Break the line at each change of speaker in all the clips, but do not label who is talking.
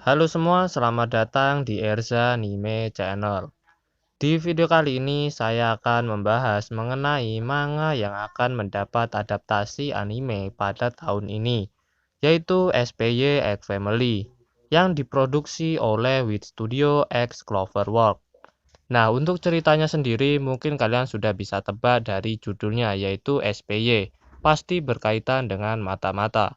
Halo semua, selamat datang di Erza Anime Channel. Di video kali ini saya akan membahas mengenai manga yang akan mendapat adaptasi anime pada tahun ini, yaitu SPY X Family, yang diproduksi oleh Wit Studio X Cloverworks. Nah, untuk ceritanya sendiri mungkin kalian sudah bisa tebak dari judulnya, yaitu SPY, pasti berkaitan dengan mata-mata.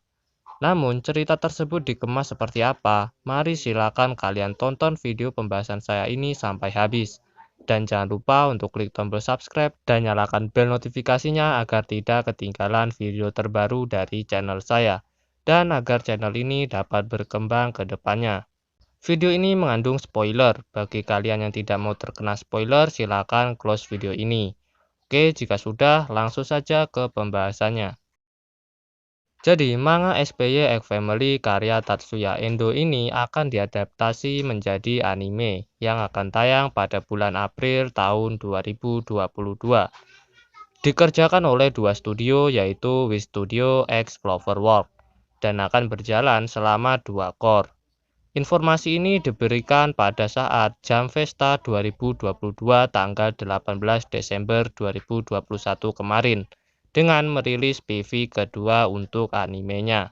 Namun, cerita tersebut dikemas seperti apa? Mari silakan kalian tonton video pembahasan saya ini sampai habis. Dan jangan lupa untuk klik tombol subscribe dan nyalakan bel notifikasinya agar tidak ketinggalan video terbaru dari channel saya. Dan agar channel ini dapat berkembang ke depannya. Video ini mengandung spoiler. Bagi kalian yang tidak mau terkena spoiler, silakan close video ini. Oke, jika sudah, langsung saja ke pembahasannya. Jadi, manga SPY X Family karya Tatsuya Endo ini akan diadaptasi menjadi anime yang akan tayang pada bulan April tahun 2022. Dikerjakan oleh dua studio yaitu Wit Studio X Cloverworks dan akan berjalan selama 2 core. Informasi ini diberikan pada saat Jam Festa 2022 tanggal 18 Desember 2021 kemarin, dengan merilis PV kedua untuk animenya.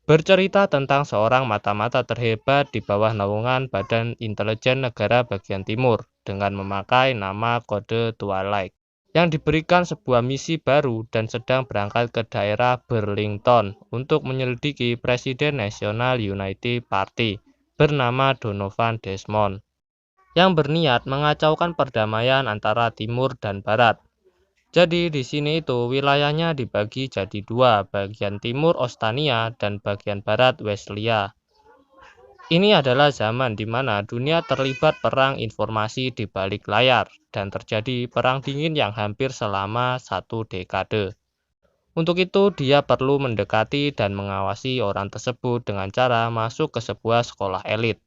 Bercerita tentang seorang mata-mata terhebat di bawah naungan Badan Intelijen Negara Bagian Timur dengan memakai nama kode Twilight, yang diberikan sebuah misi baru dan sedang berangkat ke daerah Burlington untuk menyelidiki Presiden National Unity Party bernama Donovan Desmond, yang berniat mengacaukan perdamaian antara Timur dan Barat. Jadi di sini itu wilayahnya dibagi jadi dua, bagian timur Ostania dan bagian barat Westlia. Ini adalah zaman di mana dunia terlibat perang informasi di balik layar dan terjadi perang dingin yang hampir selama 1 dekade. Untuk itu dia perlu mendekati dan mengawasi orang tersebut dengan cara masuk ke sebuah sekolah elit.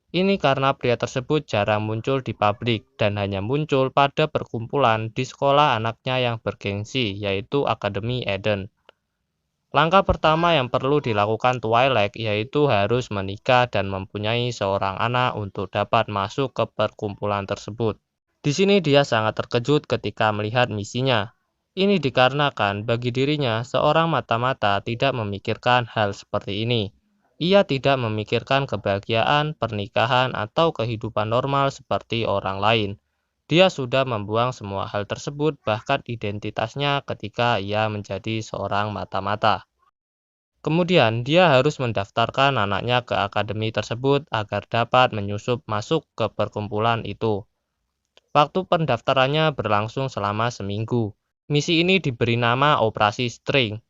Ini karena pria tersebut jarang muncul di publik dan hanya muncul pada perkumpulan di sekolah anaknya yang bergengsi, yaitu Akademi Eden. Langkah pertama yang perlu dilakukan Twilight yaitu harus menikah dan mempunyai seorang anak untuk dapat masuk ke perkumpulan tersebut. Di sini dia sangat terkejut ketika melihat misinya. Ini dikarenakan bagi dirinya seorang mata-mata tidak memikirkan hal seperti ini. Ia tidak memikirkan kebahagiaan, pernikahan, atau kehidupan normal seperti orang lain. Dia sudah membuang semua hal tersebut, bahkan identitasnya ketika ia menjadi seorang mata-mata. Kemudian, dia harus mendaftarkan anaknya ke akademi tersebut agar dapat menyusup masuk ke perkumpulan itu. Waktu pendaftarannya berlangsung selama seminggu. Misi ini diberi nama Operasi String.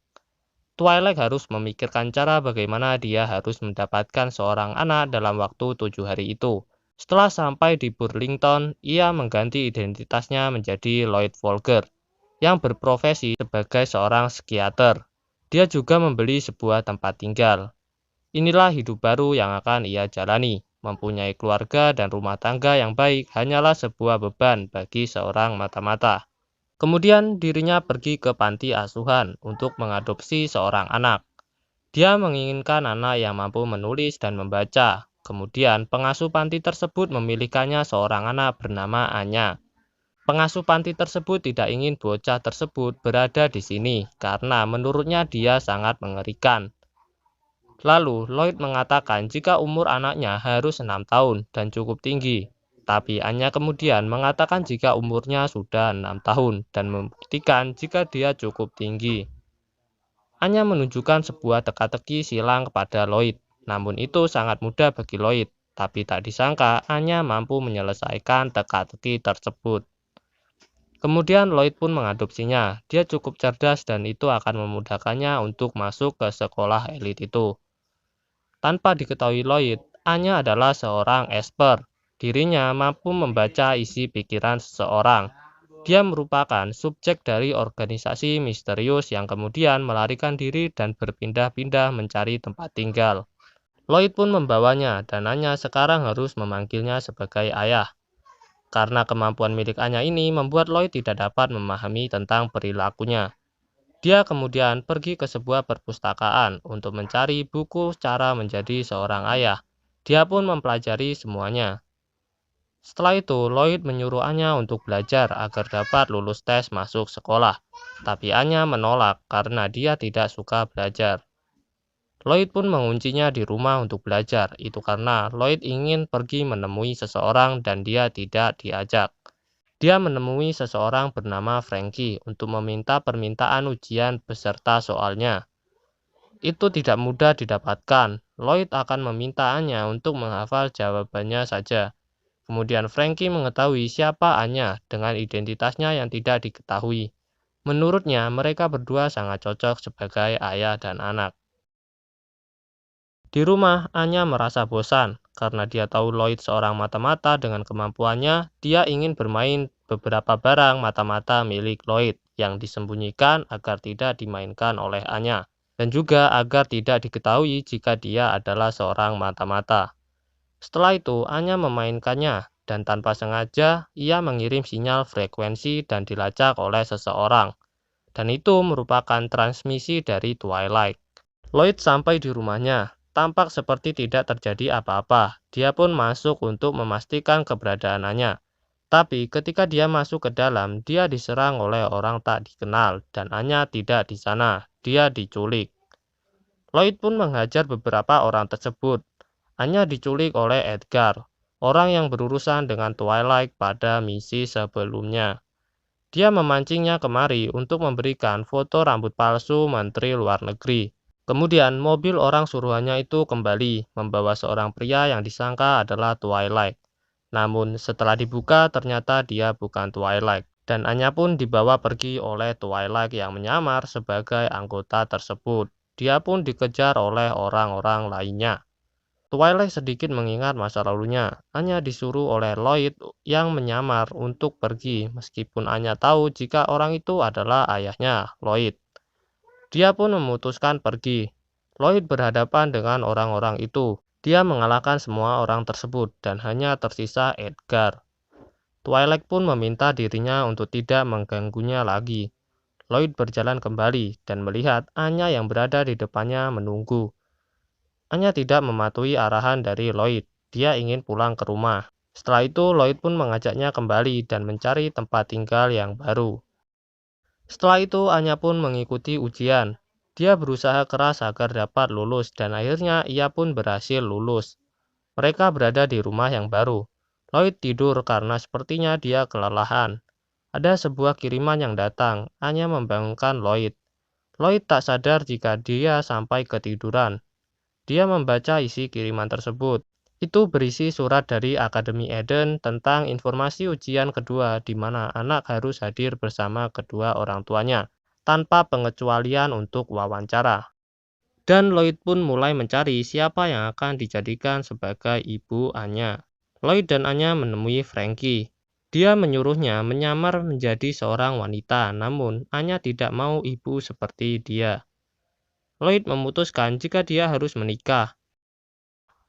Twilight harus memikirkan cara bagaimana dia harus mendapatkan seorang anak dalam waktu 7 hari itu. Setelah sampai di Burlington, ia mengganti identitasnya menjadi Lloyd Volker, yang berprofesi sebagai seorang psikiater. Dia juga membeli sebuah tempat tinggal. Inilah hidup baru yang akan ia jalani. Mempunyai keluarga dan rumah tangga yang baik hanyalah sebuah beban bagi seorang mata-mata. Kemudian dirinya pergi ke panti asuhan untuk mengadopsi seorang anak. Dia menginginkan anak yang mampu menulis dan membaca. Kemudian pengasuh panti tersebut memilihkannya seorang anak bernama Anya. Pengasuh panti tersebut tidak ingin bocah tersebut berada di sini karena menurutnya dia sangat mengerikan. Lalu Lloyd mengatakan jika umur anaknya harus 6 tahun dan cukup tinggi. Tapi Anya kemudian mengatakan jika umurnya sudah 6 tahun dan membuktikan jika dia cukup tinggi. Anya menunjukkan sebuah teka-teki silang kepada Lloyd. Namun itu sangat mudah bagi Lloyd. Tapi tak disangka Anya mampu menyelesaikan teka-teki tersebut. Kemudian Lloyd pun mengadopsinya. Dia cukup cerdas dan itu akan memudahkannya untuk masuk ke sekolah elit itu. Tanpa diketahui Lloyd, Anya adalah seorang esper. Dirinya mampu membaca isi pikiran seseorang. Dia merupakan subjek dari organisasi misterius yang kemudian melarikan diri dan berpindah-pindah mencari tempat tinggal. Lloyd pun membawanya dan Anya sekarang harus memanggilnya sebagai ayah. Karena kemampuan milik Anya ini membuat Lloyd tidak dapat memahami tentang perilakunya. Dia kemudian pergi ke sebuah perpustakaan untuk mencari buku cara menjadi seorang ayah. Dia pun mempelajari semuanya. Setelah itu, Lloyd menyuruh Anya untuk belajar agar dapat lulus tes masuk sekolah. Tapi Anya menolak karena dia tidak suka belajar. Lloyd pun menguncinya di rumah untuk belajar. Itu karena Lloyd ingin pergi menemui seseorang dan dia tidak diajak. Dia menemui seseorang bernama Frankie untuk meminta permintaan ujian beserta soalnya. Itu tidak mudah didapatkan. Lloyd akan meminta Anya untuk menghafal jawabannya saja. Kemudian Frankie mengetahui siapa Anya dengan identitasnya yang tidak diketahui. Menurutnya, mereka berdua sangat cocok sebagai ayah dan anak. Di rumah, Anya merasa bosan karena dia tahu Lloyd seorang mata-mata dengan kemampuannya. Dia ingin bermain beberapa barang mata-mata milik Lloyd yang disembunyikan agar tidak dimainkan oleh Anya, dan juga agar tidak diketahui jika dia adalah seorang mata-mata. Setelah itu, Anya memainkannya, dan tanpa sengaja ia mengirim sinyal frekuensi dan dilacak oleh seseorang. Dan itu merupakan transmisi dari Twilight. Lloyd sampai di rumahnya. Tampak seperti tidak terjadi apa-apa. Dia pun masuk untuk memastikan keberadaan Anya. Tapi ketika dia masuk ke dalam, dia diserang oleh orang tak dikenal dan Anya tidak di sana. Dia diculik. Lloyd pun menghajar beberapa orang tersebut. Anya diculik oleh Edgar, orang yang berurusan dengan Twilight pada misi sebelumnya. Dia memancingnya kemari untuk memberikan foto rambut palsu Menteri Luar Negeri. Kemudian mobil orang suruhannya itu kembali membawa seorang pria yang disangka adalah Twilight. Namun setelah dibuka ternyata dia bukan Twilight. Dan Anya pun dibawa pergi oleh Twilight yang menyamar sebagai anggota tersebut. Dia pun dikejar oleh orang-orang lainnya. Twilight sedikit mengingat masa lalunya. Anya disuruh oleh Lloyd yang menyamar untuk pergi meskipun Anya tahu jika orang itu adalah ayahnya, Lloyd. Dia pun memutuskan pergi. Lloyd berhadapan dengan orang-orang itu. Dia mengalahkan semua orang tersebut dan hanya tersisa Edgar. Twilight pun meminta dirinya untuk tidak mengganggunya lagi. Lloyd berjalan kembali dan melihat Anya yang berada di depannya menunggu. Anya tidak mematuhi arahan dari Lloyd. Dia ingin pulang ke rumah. Setelah itu, Lloyd pun mengajaknya kembali dan mencari tempat tinggal yang baru. Setelah itu, Anya pun mengikuti ujian. Dia berusaha keras agar dapat lulus dan akhirnya ia pun berhasil lulus. Mereka berada di rumah yang baru. Lloyd tidur karena sepertinya dia kelelahan. Ada sebuah kiriman yang datang. Anya membangunkan Lloyd. Lloyd tak sadar jika dia sampai ketiduran. Dia membaca isi kiriman tersebut. Itu berisi surat dari Akademi Eden tentang informasi ujian kedua di mana anak harus hadir bersama kedua orang tuanya, tanpa pengecualian untuk wawancara. Dan Lloyd pun mulai mencari siapa yang akan dijadikan sebagai ibu Anya. Lloyd dan Anya menemui Frankie. Dia menyuruhnya menyamar menjadi seorang wanita, namun Anya tidak mau ibu seperti dia. Lloyd memutuskan jika dia harus menikah,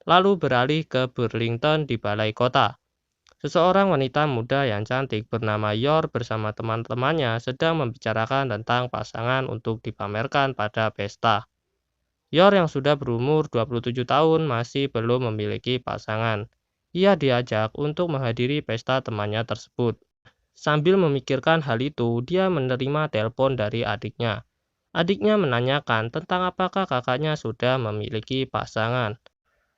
lalu beralih ke Burlington di balai kota. Seseorang wanita muda yang cantik bernama Yor bersama teman-temannya sedang membicarakan tentang pasangan untuk dipamerkan pada pesta. Yor yang sudah berumur 27 tahun masih belum memiliki pasangan. Ia diajak untuk menghadiri pesta temannya tersebut. Sambil memikirkan hal itu, dia menerima telepon dari adiknya. Adiknya menanyakan tentang apakah kakaknya sudah memiliki pasangan.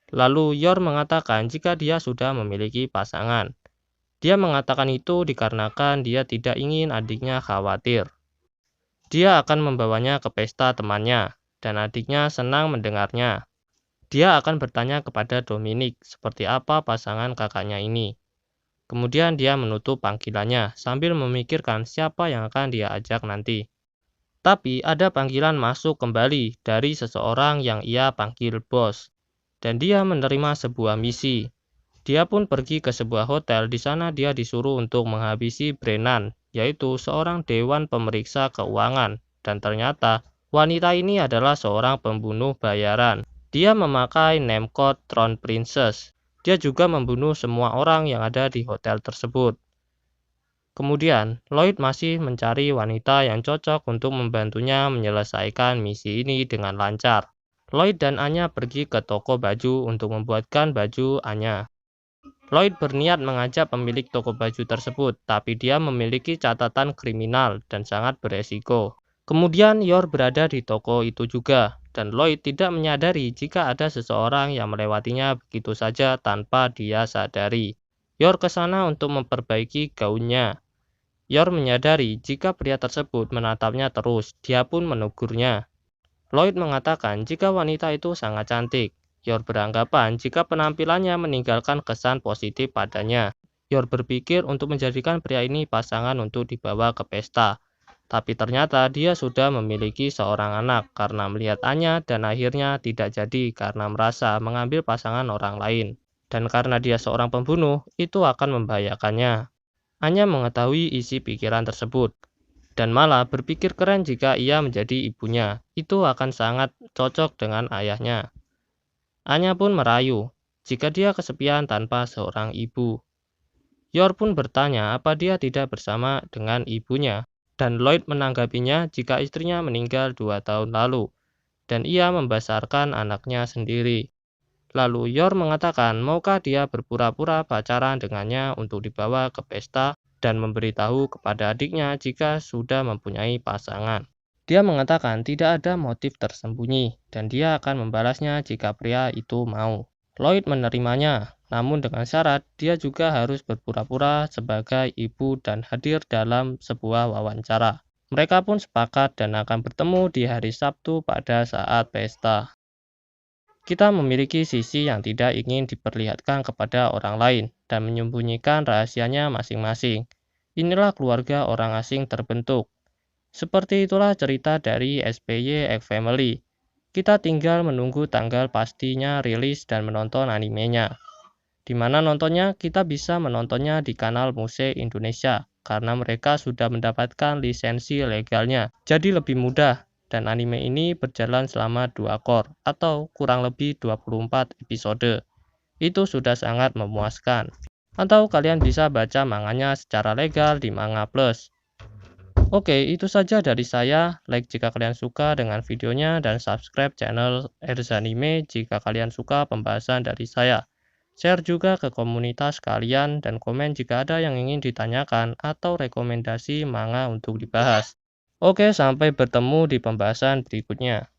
Lalu Yor mengatakan jika dia sudah memiliki pasangan. Dia mengatakan itu dikarenakan dia tidak ingin adiknya khawatir. Dia akan membawanya ke pesta temannya, dan adiknya senang mendengarnya. Dia akan bertanya kepada Dominic seperti apa pasangan kakaknya ini. Kemudian dia menutup panggilannya sambil memikirkan siapa yang akan dia ajak nanti. Tapi ada panggilan masuk kembali dari seseorang yang ia panggil bos. Dan dia menerima sebuah misi. Dia pun pergi ke sebuah hotel. Di sana dia disuruh untuk menghabisi Brennan, yaitu seorang dewan pemeriksa keuangan. Dan ternyata wanita ini adalah seorang pembunuh bayaran. Dia memakai name code Throne Princess. Dia juga membunuh semua orang yang ada di hotel tersebut. Kemudian, Lloyd masih mencari wanita yang cocok untuk membantunya menyelesaikan misi ini dengan lancar. Lloyd dan Anya pergi ke toko baju untuk membuatkan baju Anya. Lloyd berniat mengajak pemilik toko baju tersebut, tapi dia memiliki catatan kriminal dan sangat beresiko. Kemudian Yor berada di toko itu juga, dan Lloyd tidak menyadari jika ada seseorang yang melewatinya begitu saja tanpa dia sadari. Yor ke sana untuk memperbaiki gaunnya. Yor menyadari jika pria tersebut menatapnya terus, dia pun menegurnya. Lloyd mengatakan jika wanita itu sangat cantik. Yor beranggapan jika penampilannya meninggalkan kesan positif padanya. Yor berpikir untuk menjadikan pria ini pasangan untuk dibawa ke pesta. Tapi ternyata dia sudah memiliki seorang anak karena melihat Anya dan akhirnya tidak jadi karena merasa mengambil pasangan orang lain. Dan karena dia seorang pembunuh, itu akan membahayakannya. Anya mengetahui isi pikiran tersebut dan malah berpikir keren jika ia menjadi ibunya. Itu akan sangat cocok dengan ayahnya. Anya pun merayu jika dia kesepian tanpa seorang ibu. Yor pun bertanya apa dia tidak bersama dengan ibunya. Dan Lloyd menanggapinya jika istrinya meninggal 2 tahun lalu. Dan ia membesarkan anaknya sendiri. Lalu Yor mengatakan maukah dia berpura-pura pacaran dengannya untuk dibawa ke pesta dan memberitahu kepada adiknya jika sudah mempunyai pasangan. Dia mengatakan tidak ada motif tersembunyi dan dia akan membalasnya jika pria itu mau. Lloyd menerimanya, namun dengan syarat dia juga harus berpura-pura sebagai ibu dan hadir dalam sebuah wawancara. Mereka pun sepakat dan akan bertemu di hari Sabtu pada saat pesta. Kita memiliki sisi yang tidak ingin diperlihatkan kepada orang lain dan menyembunyikan rahasianya masing-masing. Inilah keluarga orang asing terbentuk. Seperti itulah cerita dari SPY X Family. Kita tinggal menunggu tanggal pastinya rilis dan menonton animenya. Di mana nontonnya? Kita bisa menontonnya di kanal Muse Indonesia karena mereka sudah mendapatkan lisensi legalnya. Jadi lebih mudah. Dan anime ini berjalan selama 2 core atau kurang lebih 24 episode. Itu sudah sangat memuaskan. Atau kalian bisa baca manganya secara legal di Manga Plus. Oke, itu saja dari saya. Like jika kalian suka dengan videonya dan subscribe channel Erzanime jika kalian suka pembahasan dari saya. Share juga ke komunitas kalian dan komen jika ada yang ingin ditanyakan atau rekomendasi manga untuk dibahas. Oke, sampai bertemu di pembahasan berikutnya.